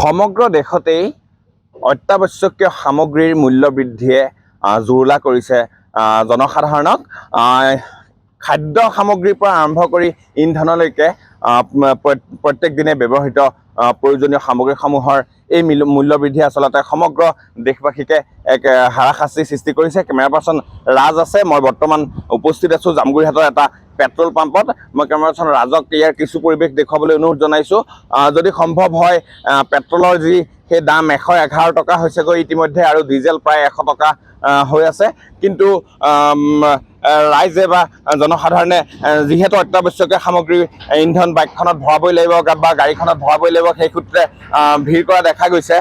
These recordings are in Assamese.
সমগ্ৰ দেশতেই অত্যাৱশ্যকীয় সামগ্ৰীৰ মূল্য বৃদ্ধিয়ে জুৰুলা কৰিছে জনসাধাৰণক। খাদ্য সামগ্ৰীৰ পৰা আৰম্ভ কৰি ইন্ধনলৈকে প্ৰত্যেক দিনে ব্যৱহৃত প্ৰয়োজনীয় সামগ্ৰীসমূহৰ এই মূল্য বৃদ্ধি আচলতে সমগ্ৰ দেশবাসীকে এক হাৰাশাস্তিৰ সৃষ্টি কৰিছে। কেমেৰা পাৰ্চন ৰাজ আছে, মই বৰ্তমান উপস্থিত আছোঁ জামগুৰিহাটৰ এটা পেট্ৰল পাম্পত। মই কেমেৰা পাৰ্চন ৰাজক ইয়াৰ কিছু পৰিৱেশ দেখুৱাবলৈ অনুৰোধ জনাইছোঁ। যদি সম্ভৱ হয় পেট্ৰলৰ যি সেই দাম 111 টকা হৈছেগৈ ইতিমধ্যে, আৰু ডিজেল প্ৰায় 100 টকা হৈ আছে। কিন্তু ৰাইজে বা জনসাধাৰণে যিহেতু অত্যাৱশ্যকীয় সামগ্ৰী ইন্ধন বাইকখনত ভৰাবই লাগিব বা গাড়ীখনত ভৰাবই লাগিব, সেই সূত্ৰে ভিৰ কৰা দেখা গৈছে,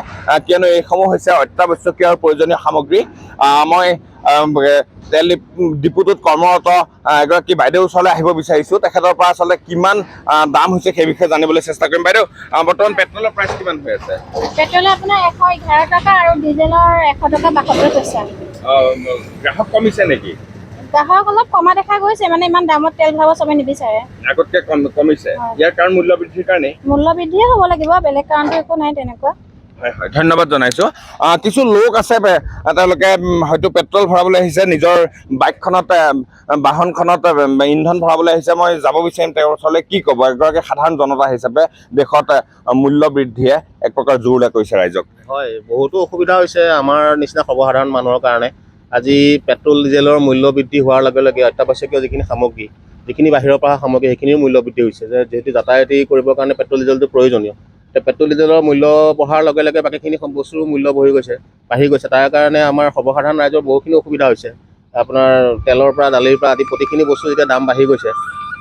কিয়নো এইসমূহ হৈছে অত্যাৱশ্যকীয় আৰু প্ৰয়োজনীয় সামগ্ৰী। মই তেল ডিপুটোত কৰ্মৰত এগৰাকী বাইদেউৰ ওচৰলৈ আহিব বিচাৰিছোঁ। তেখেতৰ পৰা আচলতে কিমান দাম হৈছে সেই বিষয়ে জানিবলৈ চেষ্টা কৰিম। বাইদেউ, বৰ্তমান পেট্ৰলৰ প্ৰাইচ কিমান হৈ আছে? পেট্ৰল আপোনাৰ 111 টকা আৰু ডিজেলৰ 100 টকা 72 পইচা। গ্ৰাহক কমিছে নেকি? গ্ৰাহক অলপ কমা দেখা গৈছে, মানে ইমান দামত তেল ভৰাব চবে নিবিচাৰে। আগতকে কমিছে। ইয়াৰ কাৰণ মূল্য বৃদ্ধিৰ কাৰণে? মূল্য বৃদ্ধিয়ে হ'ব লাগিব, বেলেগ কাৰণটো একো নাই তেনেকুৱা। হয় হয়, ধন্যবাদ জনাইছোঁ। কিছু লোক আছে, তেওঁলোকে হয়তো পেট্ৰল ভৰাবলৈ আহিছে, নিজৰ বাইকখনত বাহনখনত ইন্ধন ভৰাবলৈ আহিছে। মই যাব বিচাৰিম তেওঁৰ ওচৰলৈ। কি ক'ব এগৰাকী সাধাৰণ জনতা হিচাপে দেশত মূল্য বৃদ্ধিয়ে এক প্ৰকাৰ জোৰলা কৰিছে ৰাইজক? হয়, বহুতো অসুবিধা হৈছে আমাৰ নিচিনা সৰ্বসাধাৰণ মানুহৰ কাৰণে। আজি পেট্ৰল ডিজেলৰ মূল্য বৃদ্ধি হোৱাৰ লগে লগে অত্যাৱশ্যকীয় যিখিনি সামগ্ৰী, যিখিনি বাহিৰৰ পৰা সামগ্ৰী, সেইখিনিৰ মূল্য বৃদ্ধি হৈছে। যিহেতু যাতায়াতী কৰিবৰ কাৰণে পেট্ৰল ডিজেলটো প্ৰয়োজনীয়। পেট্ৰল ডিজেলৰ মূল্য বঢ়াৰ লগে লগে বাকীখিনি বস্তুৰ মূল্য বাঢ়ি গৈছে। তাৰ কাৰণে আমাৰ সৰ্বসাধাৰণ ৰাইজৰ বহুখিনি অসুবিধা হৈছে। আপোনাৰ তেলৰ পৰা দালিৰ পৰা আদি প্ৰতিখিনি বস্তু যেতিয়া দাম বাঢ়ি গৈছে,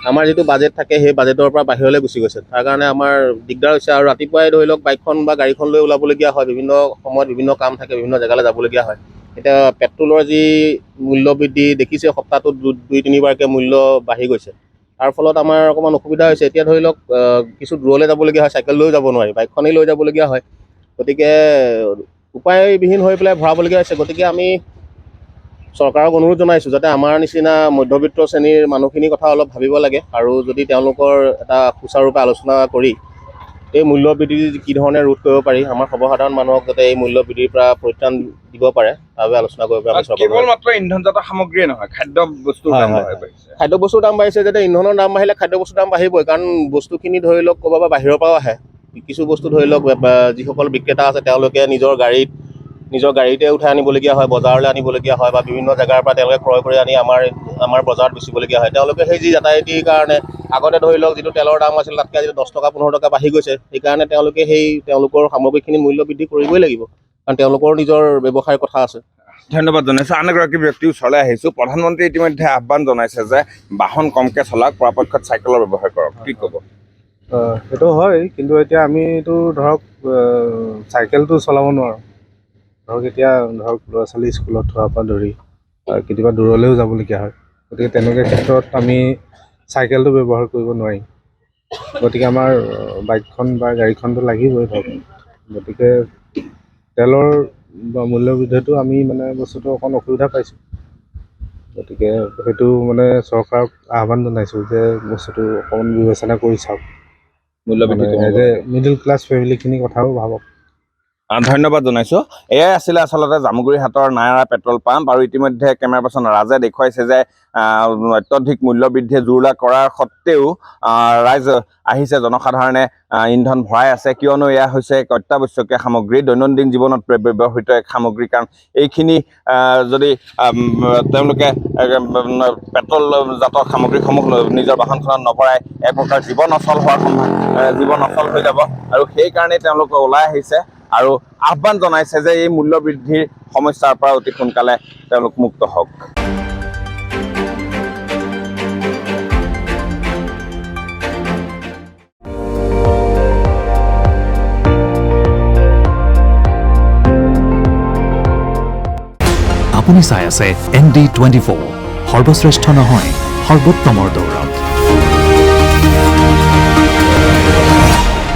আমাৰ যিটো বাজেট থাকে সেই বাজেটৰ পৰা বাহিৰলৈ গুচি গৈছে। তাৰ কাৰণে আমাৰ দিগদাৰ হৈছে। আৰু ৰাতিপুৱাই ধৰি লওক বাইকখন বা গাড়ীখন লৈ ওলাবলগীয়া হয়, বিভিন্ন সময়ত বিভিন্ন কাম থাকে, বিভিন্ন জেগালৈ যাবলগীয়া হয়। এতিয়া পেট্ৰলৰ যি মূল্য বৃদ্ধি দেখিছে, সপ্তাহটোত 2-3বাৰকৈ মূল্য বাঢ়ি গৈছে। তাৰ ফলত আমাৰ অকণমান অসুবিধা হৈছে। এতিয়া ধৰি লওক কিছু দূৰলৈ যাবলগীয়া হয়, চাইকেল লৈও যাব নোৱাৰি, বাইকখনেই লৈ যাবলগীয়া হয়। গতিকে উপায়বিহীন হৈ পেলাই ভৰাবলগীয়া হৈছে। গতিকে আমি চৰকাৰক অনুৰোধ জনাইছোঁ যাতে আমাৰ নিচিনা মধ্যবিত্ত শ্ৰেণীৰ মানুহখিনিৰ কথা অলপ ভাবিব লাগে, আৰু যদি তেওঁলোকৰ এটা সুচাৰুৰূপে আলোচনা কৰি এই মূল্য বৃদ্ধি কি ধৰণে ৰোধ কৰিব পাৰি, আমাৰ সৰ্বসাধাৰণ মানুহক যাতে এই মূল্য বৃদ্ধিৰ পৰা পৰিত্ৰাণ দিব পাৰে, তাৰ বাবে আলোচনা কৰিব পাৰে। কেৱল মাত্ৰ ইন্ধনজাত সামগ্ৰীয়ে নহয়, খাদ্য বস্তুৰ দাম বাঢ়িছে। খাদ্য বস্তুৰ দাম বাঢ়িছে, যাতে ইন্ধনৰ দাম বাঢ়িলে খাদ্য বস্তুৰ দাম বাঢ়িবই। কাৰণ বস্তুখিনি ধৰি লওক ক'ৰবাৰ পৰা বাহিৰৰ পৰাও আহে। কিছু বস্তু ধৰি লওক যিসকল বিক্ৰেতা আছে তেওঁলোকে নিজৰ গাড়ীতে উঠাই আনিবলগীয়া হয়, বজাৰলৈ আনিবলগীয়া হয়, বা বিভিন্ন জেগাৰ পৰা তেওঁলোকে ক্ৰয় কৰি আনি আমাৰ বজাৰত বেচিবলগীয়া হয়। তেওঁলোকে সেই যি যাতায়াতীৰ কাৰণে আগতে ধৰি লওক যিটো তেলৰ দাম আছিল তাতকৈ আজি 10 টকা 15 টকা বাঢ়ি গৈছে। সেইকাৰণে তেওঁলোকে তেওঁলোকৰ সামগ্ৰীখিনি মূল্য বৃদ্ধি কৰিবই লাগিব, কাৰণ তেওঁলোকৰ নিজৰ ব্যৱসায়ৰ কথা আছে। ধন্যবাদ জনাইছোঁ। আন এগৰাকী ব্যক্তিৰ ওচৰলৈ আহিছোঁ। প্ৰধানমন্ত্ৰীয়ে ইতিমধ্যে আহ্বান জনাইছে যে বাহন কমকৈ চলাওক, পৰাপক্ষত চাইকেলৰ ব্যৱহাৰ কৰক। কি ক'ব? সেইটো হয়, কিন্তু এতিয়া আমিতো ধৰক চাইকেলটো চলাব নোৱাৰোঁ। ধৰক এতিয়া ল'ৰা ছোৱালী স্কুলত থোৱাৰ পৰা ধৰি কেতিয়াবা দূৰলৈও যাবলগীয়া হয়। গতিকে তেনেকুৱা ক্ষেত্ৰত আমি চাইকেলটো ব্যৱহাৰ কৰিব নোৱাৰিম। গতিকে আমাৰ বাইকখন বা গাড়ীখনটো লাগিবই ধৰক। গতিকে তেলৰ মূল্য বৃদ্ধিটো আমি বস্তুটো অকণ অসুবিধা পাইছোঁ। গতিকে সেইটো চৰকাৰক আহ্বান জনাইছোঁ যে বস্তুটো অকণমান বিবেচনা কৰি চাওক, মূল্য বৃদ্ধি মিডিল ক্লাছ ফেমিলিখিনিৰ কথাও ভাবক। ধন্যবাদ জনাইছোঁ। এয়াই আছিলে আচলতে জামুগুৰিহাটৰ নায়াৰা পেট্ৰল পাম্প। আৰু ইতিমধ্যে কেমেৰা পাৰ্চন ৰাজে দেখুৱাইছে যে অত্যধিক মূল্য বৃদ্ধিয়ে জুৰুলা কৰাৰ সত্ত্বেও ৰাইজ আহিছে, জনসাধাৰণে ইন্ধন ভৰাই আছে, কিয়নো এয়া হৈছে এক অত্যাৱশ্যকীয় সামগ্ৰী, দৈনন্দিন জীৱনত ব্যৱহৃত এক সামগ্ৰী। কাৰণ এইখিনি যদি তেওঁলোকে পেট্ৰলজাত সামগ্ৰীসমূহ নিজৰ বাহনখনত নভৰাই এক প্ৰকাৰ জীৱন অচল হৈ যাব। আৰু সেইকাৰণেই তেওঁলোকে ওলাই আহিছে আৰু আহ্বান জনাইছে যে এই মূল্য বৃদ্ধিৰ সমস্যাৰ পৰা অতি সোনকালে তেওঁলোক মুক্ত হওক। আপুনি চাই আছে ND24, সৰ্বশ্ৰেষ্ঠ নহয়, সৰ্বোত্তমৰ দৌৰত।